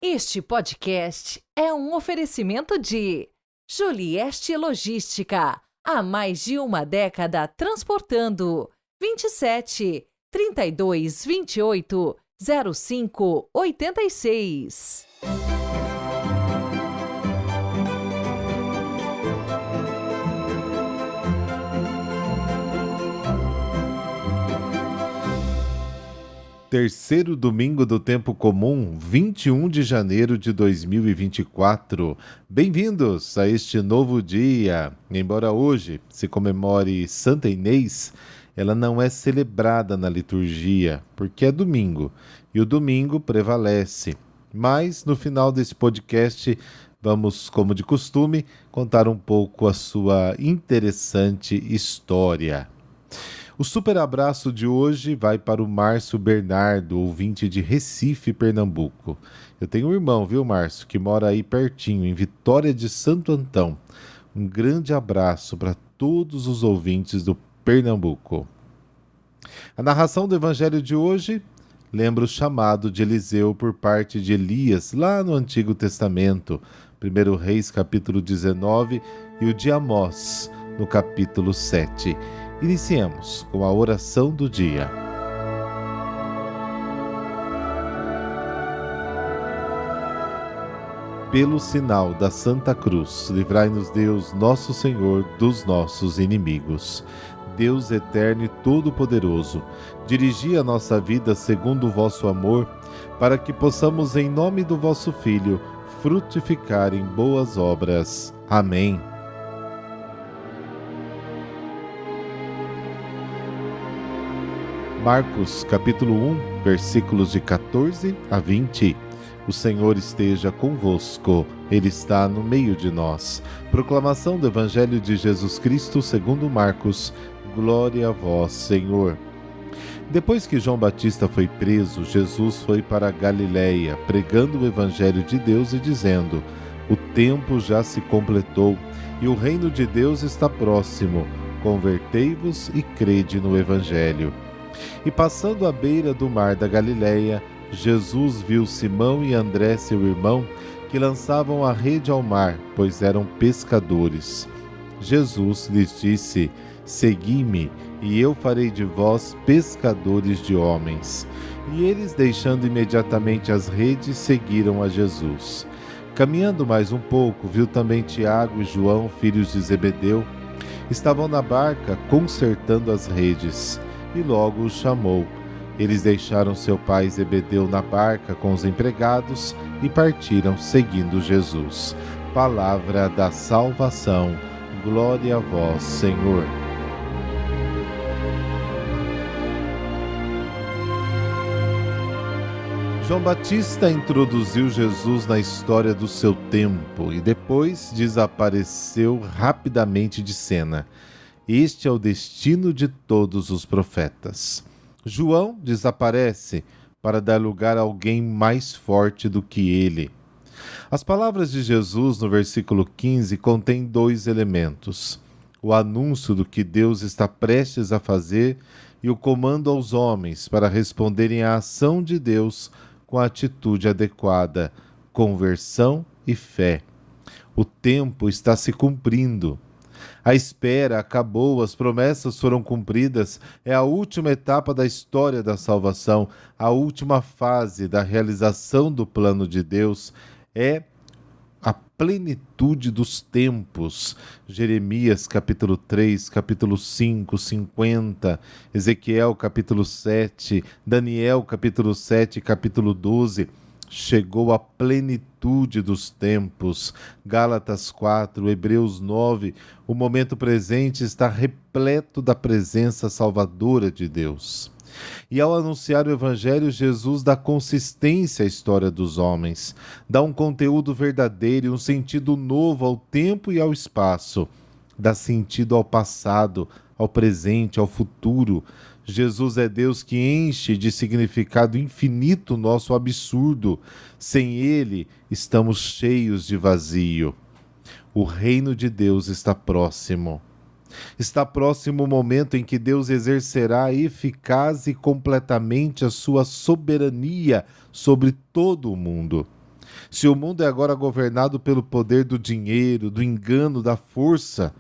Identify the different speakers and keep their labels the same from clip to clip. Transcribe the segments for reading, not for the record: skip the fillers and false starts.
Speaker 1: Este podcast é um oferecimento de Julieste Logística, há mais de uma década transportando 27 32 28 05 86.
Speaker 2: Terceiro domingo do tempo comum, 21 de janeiro de 2024. Bem-vindos a este novo dia. Embora hoje se comemore Santa Inês, ela não é celebrada na liturgia, porque é domingo, e o domingo prevalece. Mas, no final desse podcast, vamos, como de costume, contar um pouco a sua interessante história. O super abraço de hoje vai para o Márcio Bernardo, ouvinte de Recife, Pernambuco. Eu tenho um irmão, viu, Márcio, que mora aí pertinho, em Vitória de Santo Antão. Um grande abraço para todos os ouvintes do Pernambuco. A narração do evangelho de hoje lembra o chamado de Eliseu por parte de Elias, lá no Antigo Testamento, 1 Reis, capítulo 19, e o de Amós, no capítulo 7. Iniciemos com a oração do dia. Pelo sinal da Santa Cruz, livrai-nos Deus, nosso Senhor, dos nossos inimigos. Deus eterno e todo-poderoso, dirigi a nossa vida segundo o vosso amor, para que possamos, em nome do vosso Filho, frutificar em boas obras. Amém. Marcos, capítulo 1, versículos de 14 a 20. O Senhor esteja convosco, Ele está no meio de nós. Proclamação do Evangelho de Jesus Cristo segundo Marcos. Glória a vós, Senhor. Depois que João Batista foi preso, Jesus foi para a Galiléia, pregando o Evangelho de Deus e dizendo: o tempo já se completou e o reino de Deus está próximo. Convertei-vos e crede no Evangelho. E passando à beira do mar da Galiléia, Jesus viu Simão e André, seu irmão, que lançavam a rede ao mar, pois eram pescadores. Jesus lhes disse: segui-me, e eu farei de vós pescadores de homens. E eles, deixando imediatamente as redes, seguiram a Jesus. Caminhando mais um pouco, viu também Tiago e João, filhos de Zebedeu. Estavam na barca, consertando as redes. E logo os chamou. Eles deixaram seu pai Zebedeu na barca com os empregados e partiram seguindo Jesus. Palavra da salvação. Glória a vós, Senhor. João Batista introduziu Jesus na história do seu tempo e depois desapareceu rapidamente de cena. Este é o destino de todos os profetas. João desaparece para dar lugar a alguém mais forte do que ele. As palavras de Jesus no versículo 15 contêm dois elementos: o anúncio do que Deus está prestes a fazer e o comando aos homens para responderem à ação de Deus com a atitude adequada, conversão e fé. O tempo está se cumprindo. A espera acabou, as promessas foram cumpridas, é a última etapa da história da salvação, a última fase da realização do plano de Deus, é a plenitude dos tempos. Jeremias capítulo 3, capítulo 5, 50, Ezequiel capítulo 7, Daniel capítulo 7, capítulo 12, chegou a plenitude dos tempos. Gálatas 4, Hebreus 9, o momento presente está repleto da presença salvadora de Deus. E ao anunciar o Evangelho, Jesus dá consistência à história dos homens, dá um conteúdo verdadeiro e um sentido novo ao tempo e ao espaço, dá sentido ao passado, ao presente, ao futuro. Jesus é Deus que enche de significado infinito o nosso absurdo. Sem Ele, estamos cheios de vazio. O reino de Deus está próximo. Está próximo o momento em que Deus exercerá eficaz e completamente a sua soberania sobre todo o mundo. Se o mundo é agora governado pelo poder do dinheiro, do engano, da força,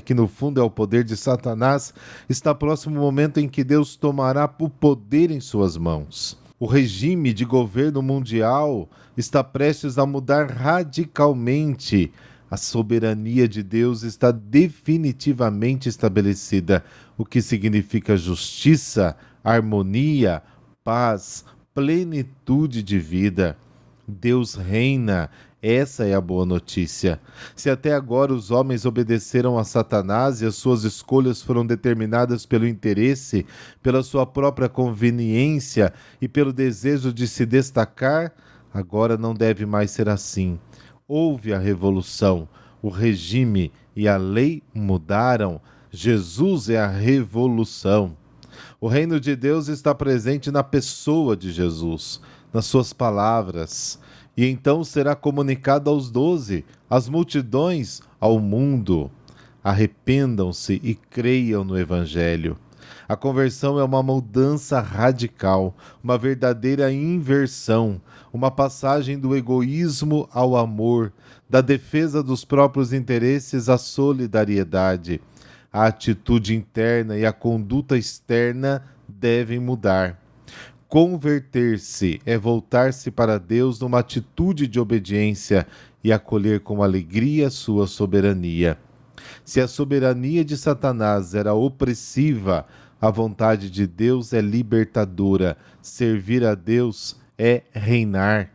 Speaker 2: que no fundo é o poder de Satanás, está próximo o momento em que Deus tomará o poder em suas mãos. O regime de governo mundial está prestes a mudar radicalmente. A soberania de Deus está definitivamente estabelecida, o que significa justiça, harmonia, paz, plenitude de vida. Deus reina. Essa é a boa notícia. Se até agora os homens obedeceram a Satanás e as suas escolhas foram determinadas pelo interesse, pela sua própria conveniência e pelo desejo de se destacar, agora não deve mais ser assim. Houve a revolução, o regime e a lei mudaram. Jesus é a revolução. O reino de Deus está presente na pessoa de Jesus, nas suas palavras, e então será comunicado aos 12, às multidões, ao mundo. Arrependam-se e creiam no Evangelho. A conversão é uma mudança radical, uma verdadeira inversão, uma passagem do egoísmo ao amor, da defesa dos próprios interesses à solidariedade. A atitude interna e a conduta externa devem mudar. Converter-se é voltar-se para Deus numa atitude de obediência e acolher com alegria sua soberania. Se a soberania de Satanás era opressiva, a vontade de Deus é libertadora. Servir a Deus é reinar.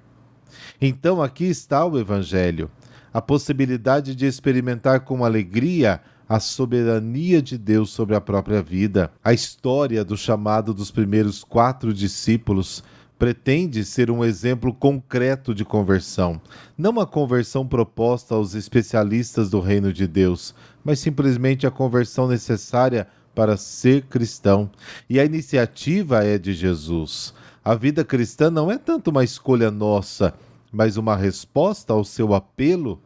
Speaker 2: Então aqui está o Evangelho, a possibilidade de experimentar com alegria a soberania de Deus sobre a própria vida. A história do chamado dos primeiros 4 discípulos pretende ser um exemplo concreto de conversão. Não a conversão proposta aos especialistas do reino de Deus, mas simplesmente a conversão necessária para ser cristão. E a iniciativa é de Jesus. A vida cristã não é tanto uma escolha nossa, mas uma resposta ao seu apelo.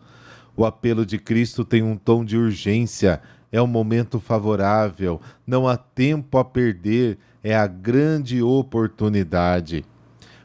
Speaker 2: O apelo de Cristo tem um tom de urgência, é um momento favorável, não há tempo a perder, é a grande oportunidade.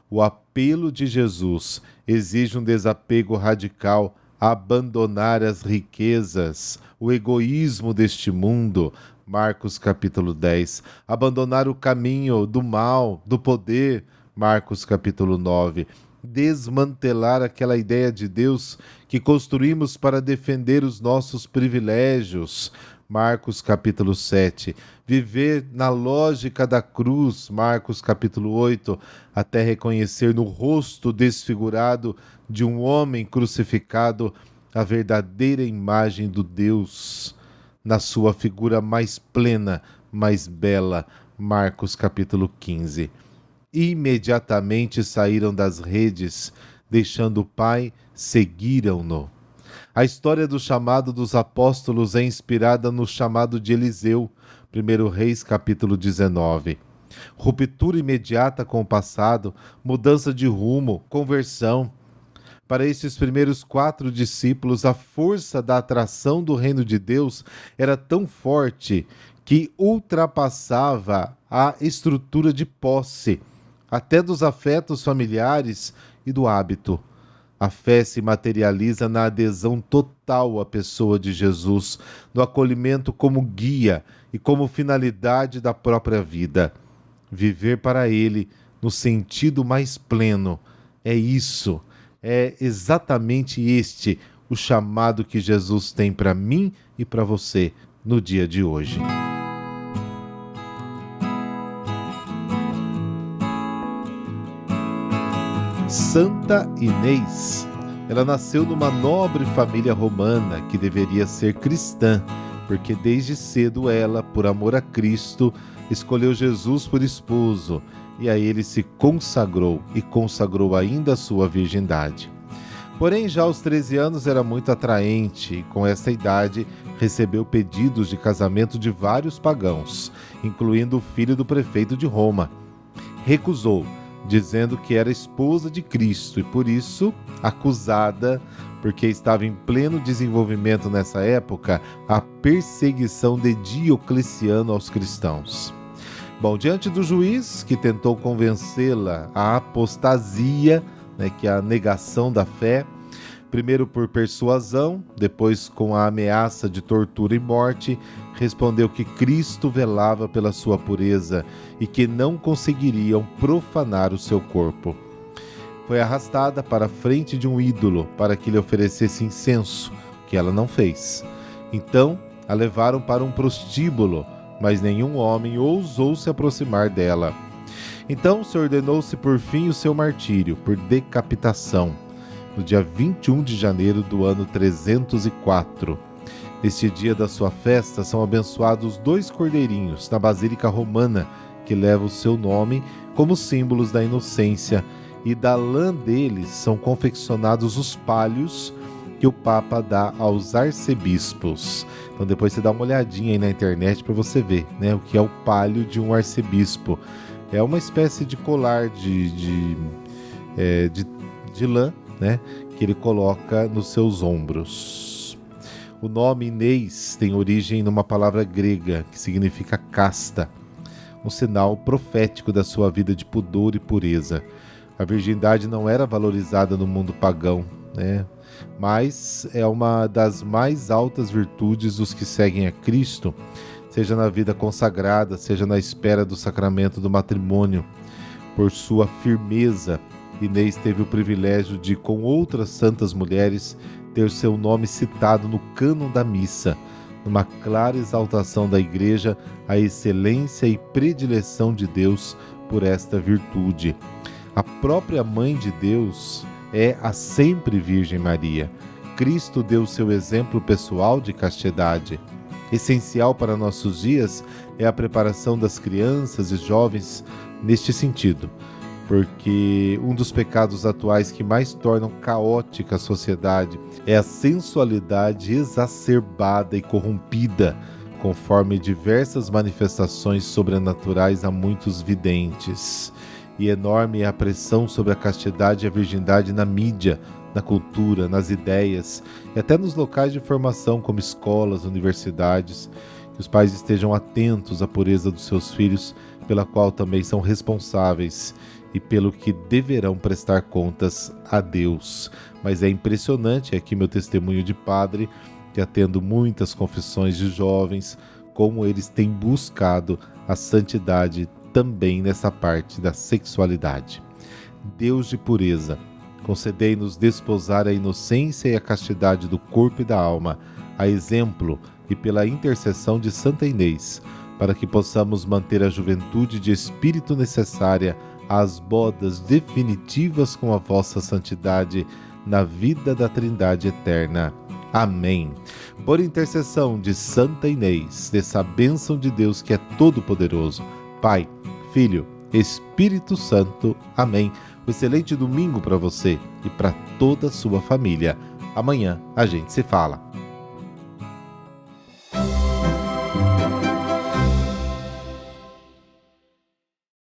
Speaker 2: O apelo de Jesus exige um desapego radical, abandonar as riquezas, o egoísmo deste mundo, Marcos capítulo 10, abandonar o caminho do mal, do poder, Marcos capítulo 9, desmantelar aquela ideia de Deus que construímos para defender os nossos privilégios, Marcos capítulo 7, viver na lógica da cruz, Marcos capítulo 8, até reconhecer no rosto desfigurado de um homem crucificado a verdadeira imagem do Deus, na sua figura mais plena, mais bela, Marcos capítulo 15. Imediatamente saíram das redes, deixando o Pai, seguiram-no. A história do chamado dos apóstolos é inspirada no chamado de Eliseu, 1 Reis capítulo 19. Ruptura imediata com o passado, mudança de rumo, conversão. Para esses primeiros 4 discípulos, a força da atração do reino de Deus era tão forte que ultrapassava a estrutura de posse, até dos afetos familiares e do hábito. A fé se materializa na adesão total à pessoa de Jesus, no acolhimento como guia e como finalidade da própria vida. Viver para Ele no sentido mais pleno. É isso, é exatamente este o chamado que Jesus tem para mim e para você no dia de hoje. Santa Inês. Ela nasceu numa nobre família romana que deveria ser cristã, porque desde cedo ela, por amor a Cristo, escolheu Jesus por esposo e a ele se consagrou e consagrou ainda a sua virgindade. Porém, já aos 13 anos era muito atraente e com essa idade recebeu pedidos de casamento de vários pagãos, incluindo o filho do prefeito de Roma. Recusou, dizendo que era esposa de Cristo e, por isso, acusada, porque estava em pleno desenvolvimento nessa época, a perseguição de Diocleciano aos cristãos. Bom, diante do juiz, que tentou convencê-la à apostasia, né, que é a negação da fé, primeiro por persuasão, depois com a ameaça de tortura e morte, respondeu que Cristo velava pela sua pureza e que não conseguiriam profanar o seu corpo. Foi arrastada para a frente de um ídolo para que lhe oferecesse incenso, que ela não fez. Então a levaram para um prostíbulo, mas nenhum homem ousou se aproximar dela. Então se ordenou-se por fim o seu martírio, por decapitação, no dia 21 de janeiro do ano 304. Neste dia da sua festa são abençoados 2 cordeirinhos na Basílica Romana, que leva o seu nome como símbolos da inocência, e da lã deles são confeccionados os palhos que o Papa dá aos arcebispos. Então depois você dá uma olhadinha aí na internet para você ver, né, o que é o palio de um arcebispo. É uma espécie de colar de lã, né, que ele coloca nos seus ombros. O nome Inês tem origem numa palavra grega que significa casta, um sinal profético da sua vida de pudor e pureza. A virgindade não era valorizada no mundo pagão, né, mas é uma das mais altas virtudes dos que seguem a Cristo, seja na vida consagrada, seja na espera do sacramento do matrimônio. Por sua firmeza, Inês teve o privilégio de, com outras santas mulheres, ter seu nome citado no cânon da missa, numa clara exaltação da Igreja à excelência e predileção de Deus por esta virtude. A própria Mãe de Deus é a sempre Virgem Maria. Cristo deu seu exemplo pessoal de castidade. Essencial para nossos dias é a preparação das crianças e jovens neste sentido, porque um dos pecados atuais que mais tornam caótica a sociedade é a sensualidade exacerbada e corrompida, conforme diversas manifestações sobrenaturais a muitos videntes. E enorme é a pressão sobre a castidade e a virgindade na mídia, na cultura, nas ideias e até nos locais de formação como escolas, universidades. Que os pais estejam atentos à pureza dos seus filhos, pela qual também são responsáveis e pelo que deverão prestar contas a Deus. Mas é impressionante aqui meu testemunho de padre, que atendo muitas confissões de jovens, como eles têm buscado a santidade também nessa parte da sexualidade. Deus de pureza, concedei-nos desposar a inocência e a castidade do corpo e da alma, a exemplo e pela intercessão de Santa Inês, para que possamos manter a juventude de espírito necessária às bodas definitivas com a vossa santidade na vida da Trindade eterna. Amém. Por intercessão de Santa Inês, dessa bênção de Deus que é todo-poderoso, Pai, Filho, Espírito Santo. Amém. Um excelente domingo para você e para toda a sua família. Amanhã a gente se fala.